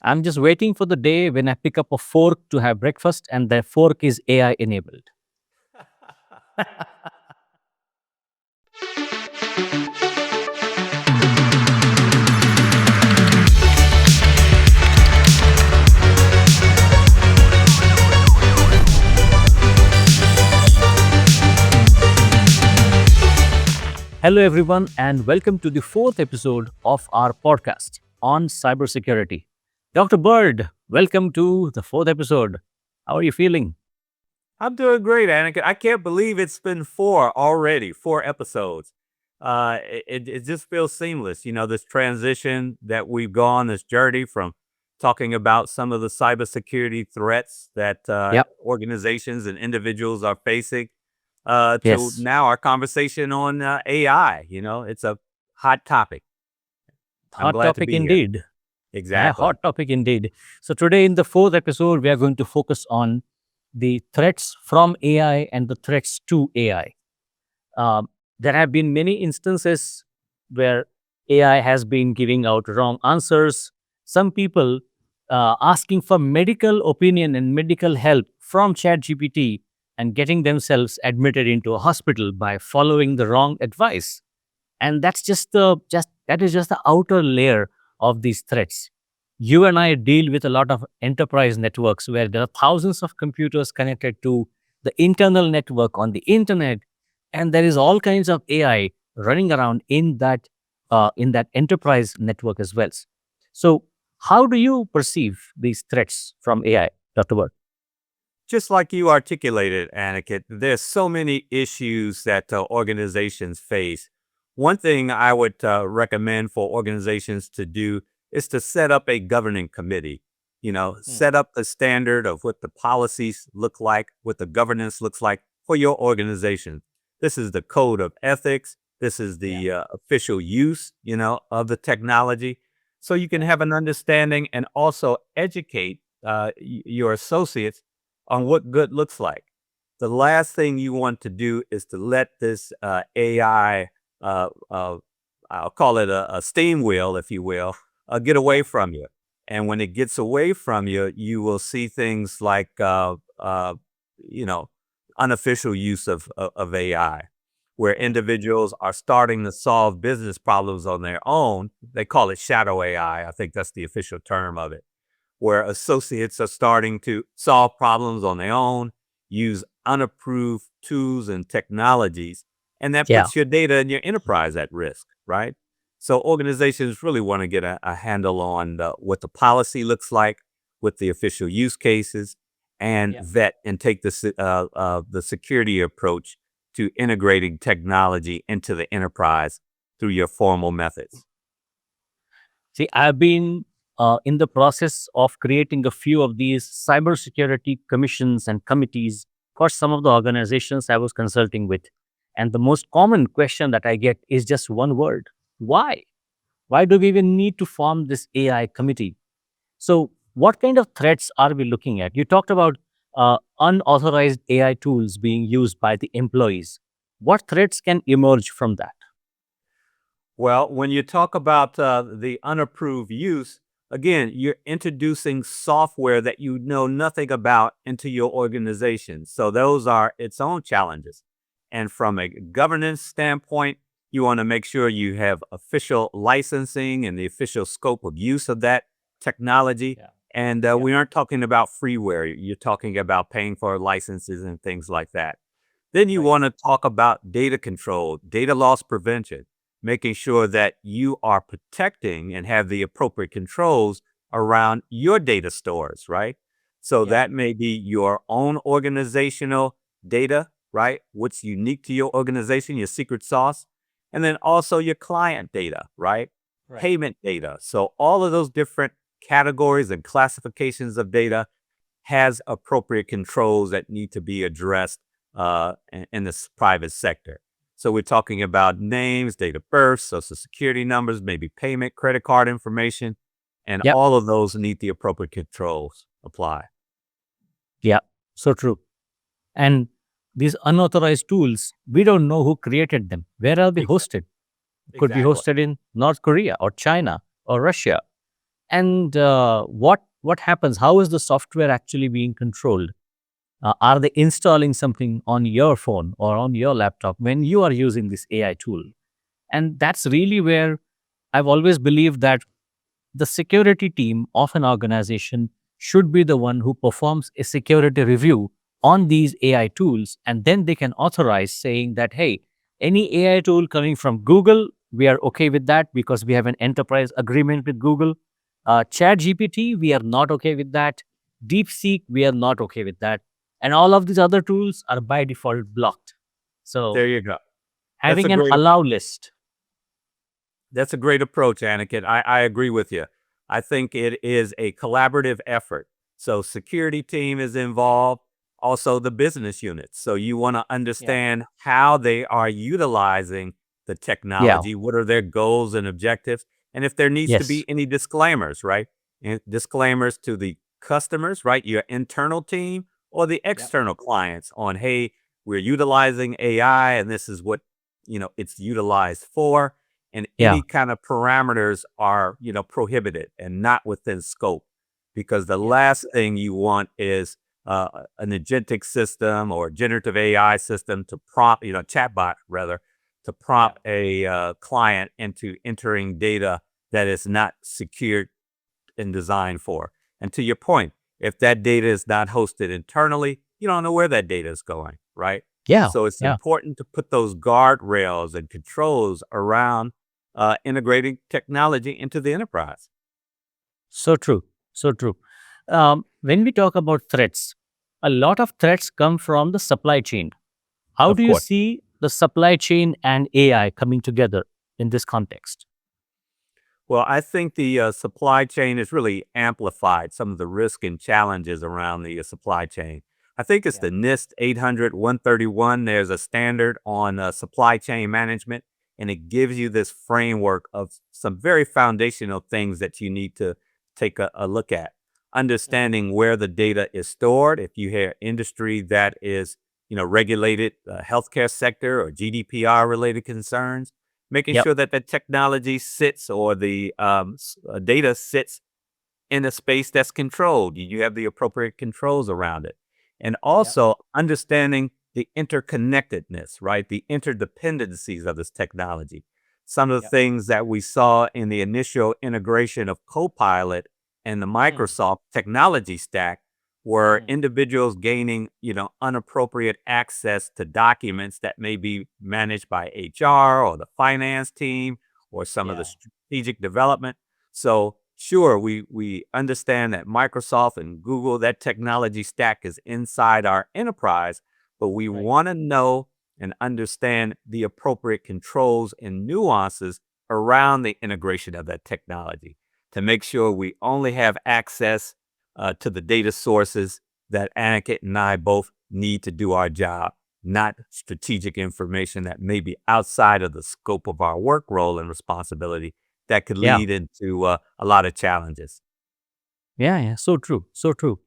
I'm just waiting for the day when I pick up a fork to have breakfast and the fork is AI enabled. Hello, everyone, and welcome to the fourth episode of our podcast on cybersecurity. Dr. Byrd, welcome to the fourth episode. How are you feeling? I'm doing great, Aniket. I can't believe it's been four already, four episodes. It just feels seamless. This transition that we've gone, this journey from talking about some of the cybersecurity threats that Yep. organizations and individuals are facing, to Yes. now our conversation on AI. It's a hot topic. I'm Hot glad to topic be here. indeed. Yeah, Exactly. hot topic indeed. So, today in the fourth episode, we are going to focus on the threats from AI and the threats to AI. Um, there have been many instances where AI has been giving out wrong answers. Some people asking for medical opinion and medical help from ChatGPT and getting themselves admitted into a hospital by following the wrong advice. And that's just the outer layer of these threats. You and I deal with a lot of enterprise networks where there are thousands of computers connected to the internal network on the internet, and there is all kinds of AI running around in that enterprise network as well. So, how do you perceive these threats from AI, Dr. Bird? Just like you articulated, Aniket, there's so many issues that organizations face. One thing I would recommend for organizations to do is to set up a governing committee. Mm. Set up the standard of what the policies look like, what the governance looks like for your organization. This is the code of ethics. This is Yeah, the official use, of the technology. So you can yeah, have an understanding and also educate your associates on what good looks like. The last thing you want to do is to let this AI, uh, uh, I'll call it a steam wheel, if you will, get yeah, away from you. And when it gets away from you, you will see things like, you know, unofficial use of AI, where mm, individuals are starting to solve business problems on their own. They call it shadow AI. I think that's the official term of it, where associates are starting to solve problems on their own, use unapproved tools and technologies, and that yeah. puts your data and your enterprise at risk, right? So organizations really want to get a handle on what the policy looks like, what the official use cases, and Yeah. vet and take the security approach to integrating technology into the enterprise through your formal methods. See, I've been in the process of creating a few of these cybersecurity commissions and committees for some of the organizations I was consulting with. And the most common question that I get is just one word: why? Why do we even need to form this AI committee? So, what kind of threats are we looking at? You talked about unauthorized AI tools being used by the employees. What threats can emerge from that? Well, when you talk about the unapproved use, again, you're introducing software that you know nothing about into your organization. So those are its own challenges. And from a governance standpoint, you want to make sure you have official licensing and the official scope of use of that technology. Yeah. And Yeah. we aren't talking about freeware. You're talking about paying for licenses and things like that. Then you Right. want to talk about data control, data loss prevention, making sure that you are protecting and have the appropriate controls around your data stores, right? So Yeah. that may be your own organizational data, right? What's unique to your organization, your secret sauce, and then also your client data, right? Right. Payment data. So all of those different categories and classifications of data has appropriate controls that need to be addressed in this private sector. So we're talking about names, date of birth, social security numbers, maybe payment, credit card information, and Yeah. all of those need the appropriate controls apply. Yeah. So true. And these unauthorized tools, we don't know who created them. Where are they Exa- hosted? Could be Exactly. hosted in North Korea or China or Russia. And what happens? How is the software actually being controlled? Are they installing something on your phone or on your laptop when you are using this AI tool? And that's really where I've always believed that the security team of an organization should be the one who performs a security review on these AI tools. And then they can authorize saying that, hey, any AI tool coming from Google, we are okay with that because we have an enterprise agreement with Google. ChatGPT, we are not okay with that. DeepSeek, we are not okay with that. And all of these other tools are by default blocked. So There you go. That's a having an great allow list. That's a great approach, Aniket. I agree with you. I think it is a collaborative effort. So security team is involved, also the business units. So you want to Yeah. understand how they are utilizing the Yeah. technology, what are their goals and objectives, and if there needs to Yes. be any disclaimers, right? And disclaimers to the customers, right? Your internal team or the Yep. external clients on, hey, we're utilizing AI and this is what, it's utilized for, and Yeah. any kind of parameters are prohibited and not within scope, because the Yeah. last thing you want is an agentic system or generative AI system to prompt, chatbot rather, to Yeah. prompt a client into entering data that is not secured and designed for. And to your point, if that data is not hosted internally, you don't know where that data is going, right? Yeah. So it's Yeah. important to put those guardrails and controls around integrating technology into the enterprise. So true. So true. When we talk about threats, a lot of threats come from the supply chain. How Of do you course. see the supply chain and AI coming together in this context? Well, I think the supply chain has really amplified some of the risk and challenges around the supply chain. I think it's Yeah. the NIST 800-131. There's a standard on supply chain management, and it gives you this framework of some very foundational things that you need to take a look at. Mhm. Understanding where the data is stored. If you have industry that is, regulated, healthcare sector or GDPR related concerns, making Yep. sure that the technology sits or the data sits in a space that's controlled. You have the appropriate controls around it. And Yep. also understanding the interconnectedness, right? The interdependencies of this technology. Some of the Yep. things that we saw in the initial integration of Copilot and the Mm. Microsoft technology stack were Mm. individuals gaining, unappropriate access to documents that may be managed by HR or the finance team or some of the Yeah. strategic development. So sure, we understand that Microsoft and Google, that technology stack is inside our enterprise, but we Right. want to know and understand the appropriate controls and nuances around the integration of that technology to make sure we only have access to the data sources that Aniket and I both need to do our job, not strategic information that may be outside of the scope of our work role and responsibility that could Yeah. lead into a lot of challenges. Yeah. Yeah. So true. So true.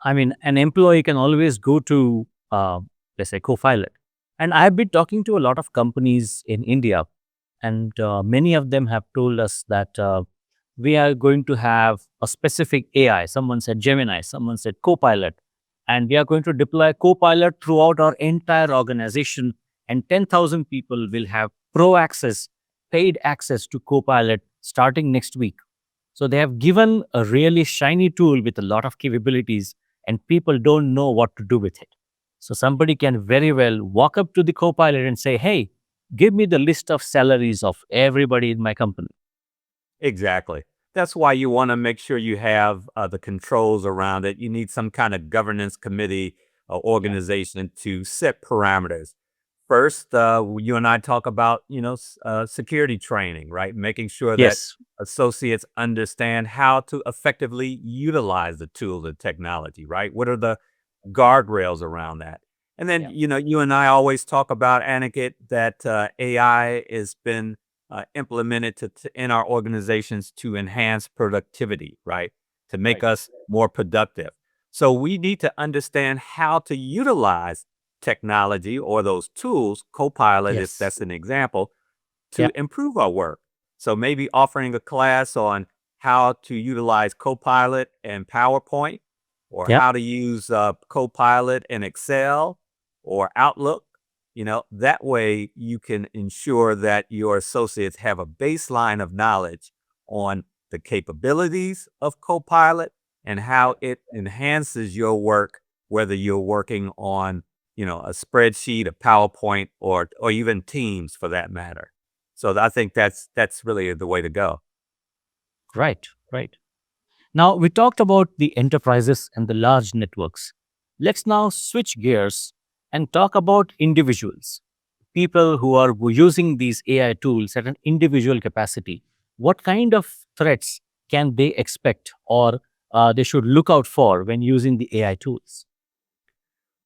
I mean, an employee can always go to, let's say, Copilot. And I've been talking to a lot of companies in India, and many of them have told us that we are going to have a specific AI. Someone said Gemini, someone said Copilot, and we are going to deploy Copilot throughout our entire organization. And 10,000 people will have pro access, paid access to Copilot starting next week. So they have given a really shiny tool with a lot of capabilities, and people don't know what to do with it. So somebody can very well walk up to the Copilot and say, "Hey, give me the list of salaries of everybody in my company." Exactly. That's why you want to make sure you have the controls around it. You need some kind of governance committee Yeah. organization to set parameters. First, you and I talk about, security training, right? Making sure that Yes. associates understand how to effectively utilize the tools and technology, right? What are the guardrails around that? And then, Yeah. you and I always talk about, Aniket, that AI has been implemented in our organizations to enhance productivity, right? To make Right. us more productive. So we need to understand how to utilize technology or those tools, Copilot, if Yes. that's an example, Yeah. to improve our work. So maybe offering a class on how to utilize Copilot and PowerPoint, or Yep. how to use Copilot in Excel or Outlook. That way you can ensure that your associates have a baseline of knowledge on the capabilities of Copilot and how it enhances your work, whether you're working on, a spreadsheet, a PowerPoint, or even Teams for that matter. So I think that's really the way to go. Right. Right. Now, we talked about the enterprises and the large networks. Let's now switch gears and talk about individuals, people who are using these AI tools at an individual capacity. What kind of threats can they expect, or they should look out for when using the AI tools?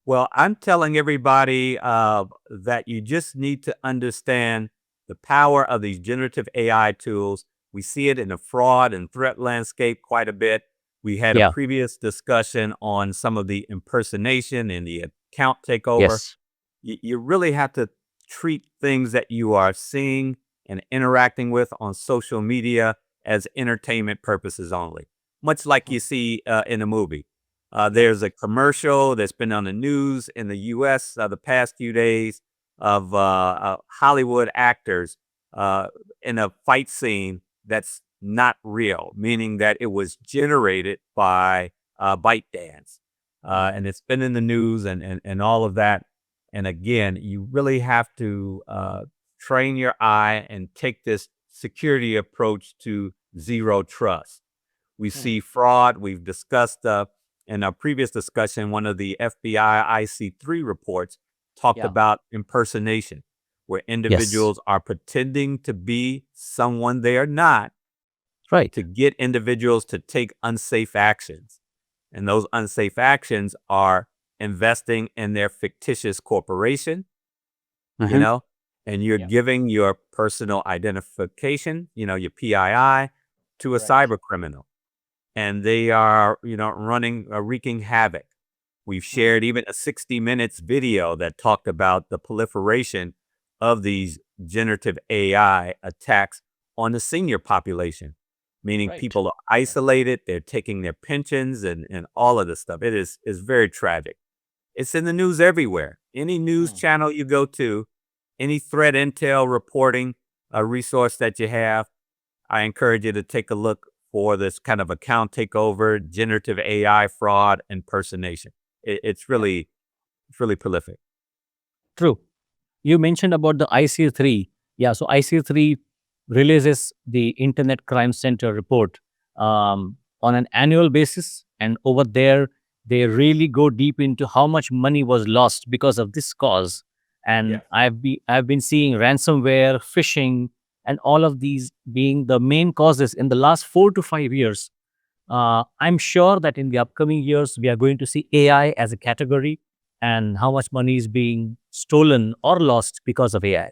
Well, I'm telling everybody that you just need to understand the power of these generative AI tools. We see it in the fraud and threat landscape quite a bit. We had a Yeah. previous discussion on some of the impersonation and the account takeover. Yes. You really have to treat things that you are seeing and interacting with on social media as entertainment purposes only, much like you see in a movie. Yep. There's a commercial that's been on the news in the US the past few days of Hollywood actors in a fight scene that's not real, meaning that it was generated by ByteDance. And it's been in the news and all of that. And again, you really have to train your eye and take this security approach to zero trust. We see fraud. We've discussed in our previous discussion, one of the FBI IC3 reports talked Yeah. about impersonation, where Yes. individuals are pretending to be someone they are not Right. to get individuals to take unsafe actions. And those unsafe actions are investing in their fictitious corporation, you Uh-huh. know, and you're Yeah. giving your personal identification, your PII, to a Right. cyber criminal. And they are, running, wreaking havoc. We've Mhm. shared even a 60 minutes video that talked about the proliferation of these generative AI attacks on the senior population, meaning Right. people are isolated, they're taking their pensions and all of this stuff. It is very tragic. It's in the news everywhere. Any news Mm. channel you go to, any threat intel reporting, a resource that you have, I encourage you to take a look for this kind of account takeover, generative AI fraud, impersonation. It's Yeah. really prolific. True. You mentioned about the IC3. Yeah, so IC3 releases the Internet Crime Center report on an annual basis. And over there, they really go deep into how much money was lost because of this cause. And Yes. I've been seeing ransomware, phishing, and all of these being the main causes in the last 4 to 5 years. I'm sure that in the upcoming years, we are going to see AI as a category and how much money is being stolen or lost because of AI.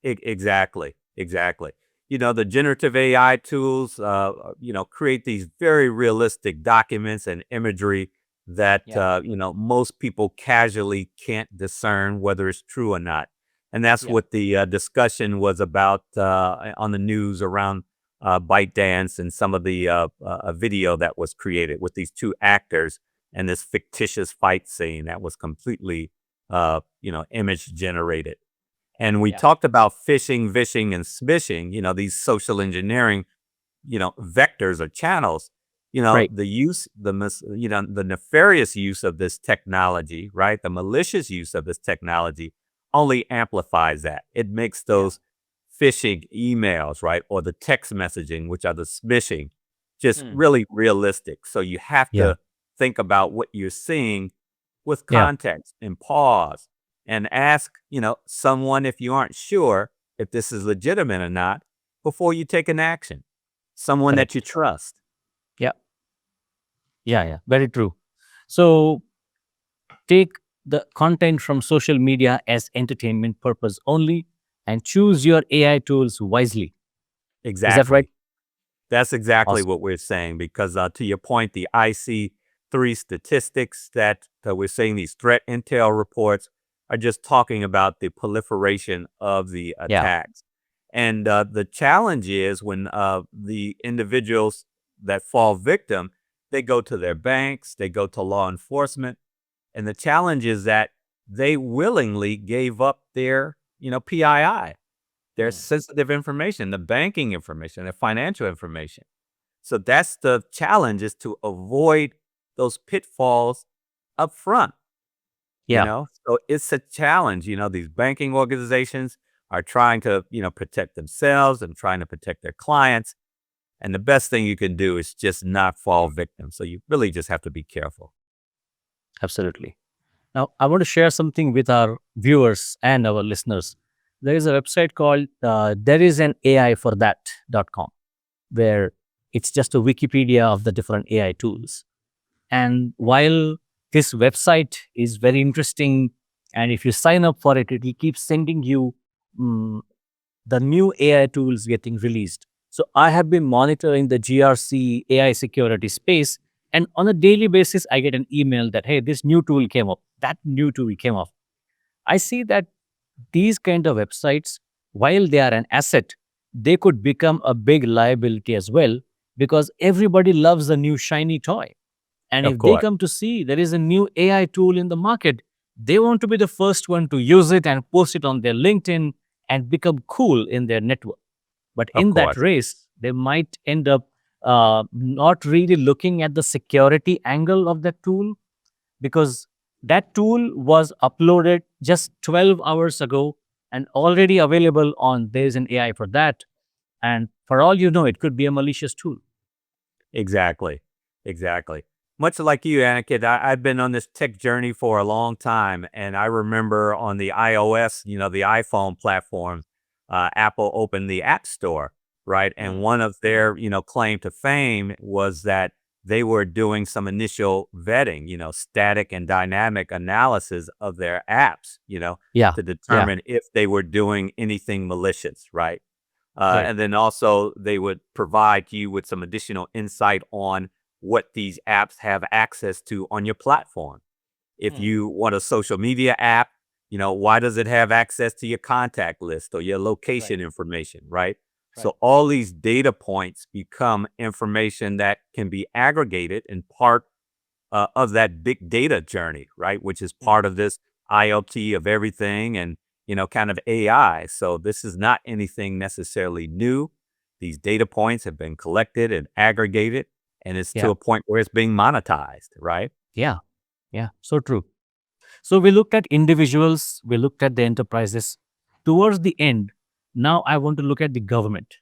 Exactly, exactly. The generative AI tools, create these very realistic documents and imagery that, Yeah. most people casually can't discern whether it's true or not. And that's Yeah. what the discussion was about on the news around ByteDance and some of the video that was created with these two actors and this fictitious fight scene that was completely, image generated. And we Yeah. talked about phishing, vishing, and smishing, these social engineering, vectors or channels, Right. the use, the nefarious use of this technology, right? The malicious use of this technology only amplifies that. It makes Yeah. those phishing emails, right? Or the text messaging, which are the smishing, just Mm. really realistic. So you have Yeah. to think about what you're seeing with Yeah. context and pause and ask, someone if you aren't sure if this is legitimate or not before you take an action. Someone that you Correct. trust. Yeah. Yeah. Yeah. Very true. So take the content from social media as entertainment purpose only and choose your AI tools wisely. Is that right? Exactly. That's exactly Awesome. what we're saying because to your point, the IC3 statistics that we're saying, these threat intel reports are just talking about the proliferation of the Yeah. attacks. And the challenge is when the individuals that fall victim, they go to their banks, they go to law enforcement, and the challenge is that they willingly gave up their, PII, their Mm. sensitive information, the banking information, the financial information. So that's the challenge, is to avoid those pitfalls up front. Yeah, So it's a challenge. These banking organizations are trying to, protect themselves and trying to protect their clients. And the best thing you can do is just not fall victim. So you really just have to be careful. absolutely. Now, I want to share something with our viewers and our listeners. There is a website called there is an AI for that.com, where it's just a Wikipedia of the different AI tools. And while this website is very interesting, and if you sign up for it, it will keep sending you mm, the new AI tools getting released. So I have been monitoring the GRC AI security space, and on a daily basis, I get an email that, hey, this new tool came up, that new tool came up. I see that these kind of websites, while they are an asset, they could become a big liability as well, because everybody loves a new shiny toy. And Of if they course. come to see there is a new AI tool in the market, they want to be the first one to use it and post it on their LinkedIn and become cool in their network. But Of in that course. race, they might end up not really looking at the security angle of that tool, because that tool was uploaded just 12 hours ago and already available on there's an AI for that. And for all you know, it could be a malicious tool. Exactly. Exactly. Much like you, Aniket, I've been on this tech journey for a long time. And I remember on the iOS, the iPhone platform, Apple opened the App Store, right? And Mm. one of their, claim to fame was that they were doing some initial vetting, static and dynamic analysis of their apps, Yeah. to Yeah. determine if they were doing anything malicious, right? Right. And then also they would provide you with some additional insight on what these apps have access to on your platform. If Mm. you want a social media app, why does it have access to your contact list or your Right. location information, right? Right. So all these data points become information that can be aggregated and part of that big data journey, right? Which is Mm. part of this IoT of everything and, kind of AI. So this is not anything necessarily new. These data points have been collected and aggregated, and it's to Yeah. a point where it's being monetized, right? Yeah. Yeah. So true. So we looked at individuals, we looked at the enterprises. Towards the end, now I want to look at the government.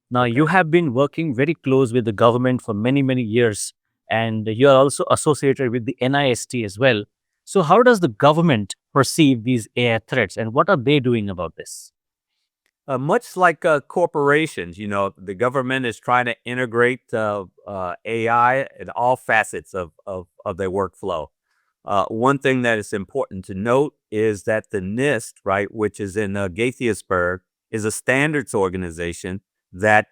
Now, you Okay. have been working very close with the government for many, many years, and you are also associated with the NIST as well. So, how does the government perceive these AI threats, and what are they doing about this? Much like corporations, the government is trying to integrate AI in all facets of their workflow. One thing that is important to note is that the NIST, right, which is in Gaithersburg, is a standards organization that,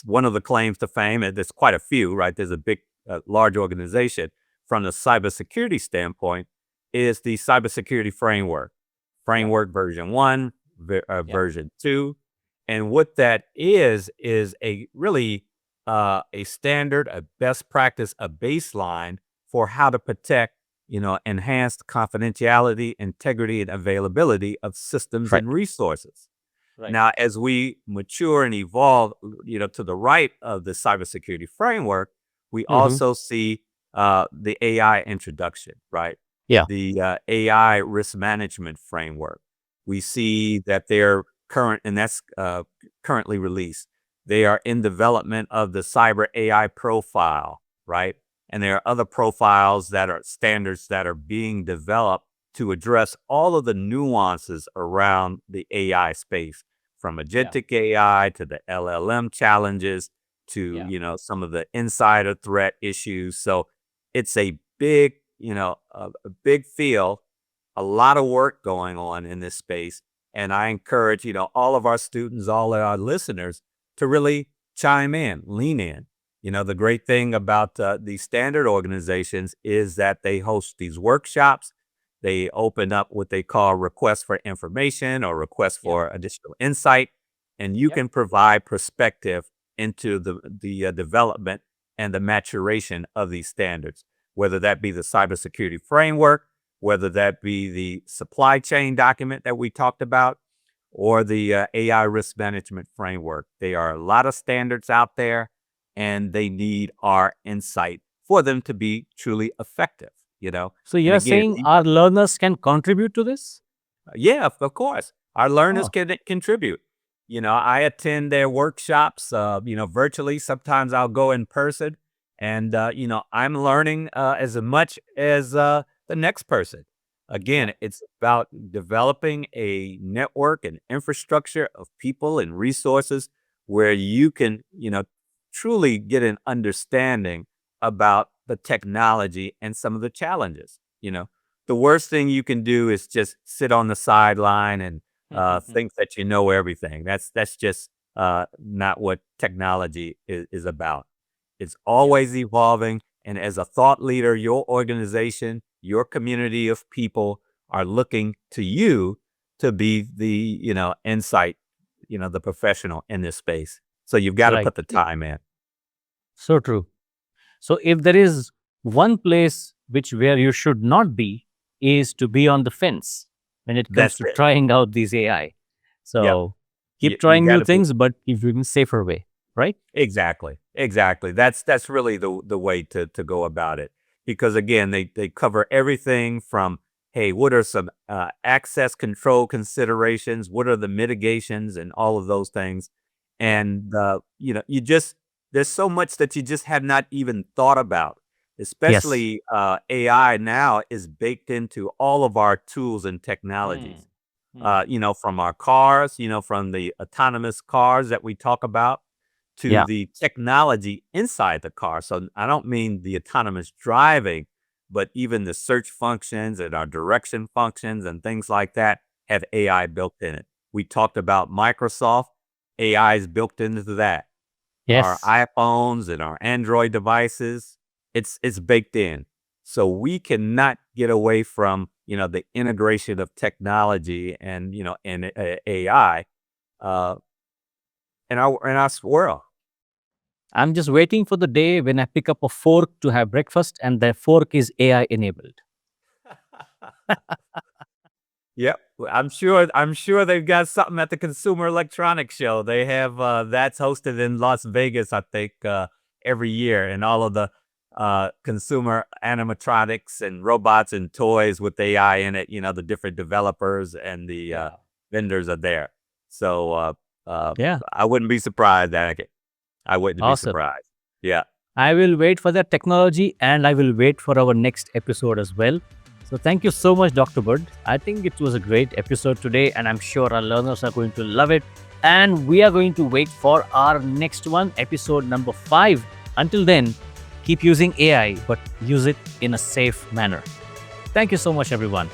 one of the claims to fame, and there's quite a few, right? There's a big, large organization from the cybersecurity standpoint, is the cybersecurity framework, Yeah, version one, yeah, version two. And what that is a really a standard, a best practice, a baseline for how to protect, enhanced confidentiality, integrity, and availability of systems right, and resources. right. Now, as we mature and evolve, to the right of the cybersecurity framework, we Mm-hmm. also see the AI introduction, right? Yeah, The AI risk management framework. We see that they're current, and that's currently released. They are in development of the cyber AI profile, right? And there are other profiles that are standards that are being developed to address all of the nuances around the AI space, from yeah, agentic AI to the LLM challenges to, yeah, some of the insider threat issues. So it's a big, a big field, a lot of work going on in this space. And I encourage, all of our students, all of our listeners to really chime in, lean in. The great thing about these standard organizations is that they host these workshops. They open up what they call requests for information or requests for additional insight, and you can provide perspective into the development and the maturation of these standards, whether that be the cybersecurity framework, whether that be the supply chain document that we talked about, or the AI risk management framework. There are a lot of standards out there, and they need our insight for them to be truly effective. So And you're again, saying our learners can contribute to this? yeah, of course. Our learners Oh, can contribute. I attend their workshops, virtually. Sometimes I'll go in person, and I'm learning as much as the next person. yeah. Again, it's about developing a network and infrastructure of people and resources where you can, truly get an understanding about the technology and some of the challenges. The worst thing you can do is just sit on the sideline and think that you know everything. That's just not what technology is about. It's Yeah. always evolving, and as a thought leader, your organization, your community of people are looking to you to be the insight, the professional in this space. So you've got to Right. put the time in. So true. So if there is one place where you should not be, is to be on the fence when it comes That's to it. trying out these AI. Yep. So You, keep you trying got new to be. things, but keep doing safer way, right? Exactly. Exactly. That's really the way to go about it. Because again, they cover everything from, hey, what are some access control considerations? What are the mitigations and all of those things? And you just there's so much that you just have not even thought about. Yes. Especially AI now is baked into all of our tools and Hmm. technologies. Hmm. From our cars, from the autonomous cars that we talk about to Yeah. the technology inside the car. So I don't mean the autonomous driving, but even the search functions and our direction functions and things like that have AI built in it. We talked about Microsoft. AI is built into that. Our Yes. iPhones and our Android devices, it's baked in. So we cannot get away from, the integration of technology and, AI uh, in our world. I'm just waiting for the day when I pick up a fork to have breakfast and the fork is AI enabled. Yep. I'm sure they've got something at the Consumer Electronics Show. They have that's hosted in Las Vegas, I think, every year, and all of the consumer animatronics and robots and toys with AI in it. The different developers and the Yeah. vendors are there. So uh, Yeah. I wouldn't be surprised, Aniket. I wouldn't be Awesome. surprised. Yeah. I will wait for that technology and I will wait for our next episode as well. So, thank you so much, Dr. Byrd. I think it was a great episode today, and I'm sure our learners are going to love it. And we are going to wait for our next one, episode number 5. Until then, keep using AI, but use it in a safe manner. Thank you so much, everyone.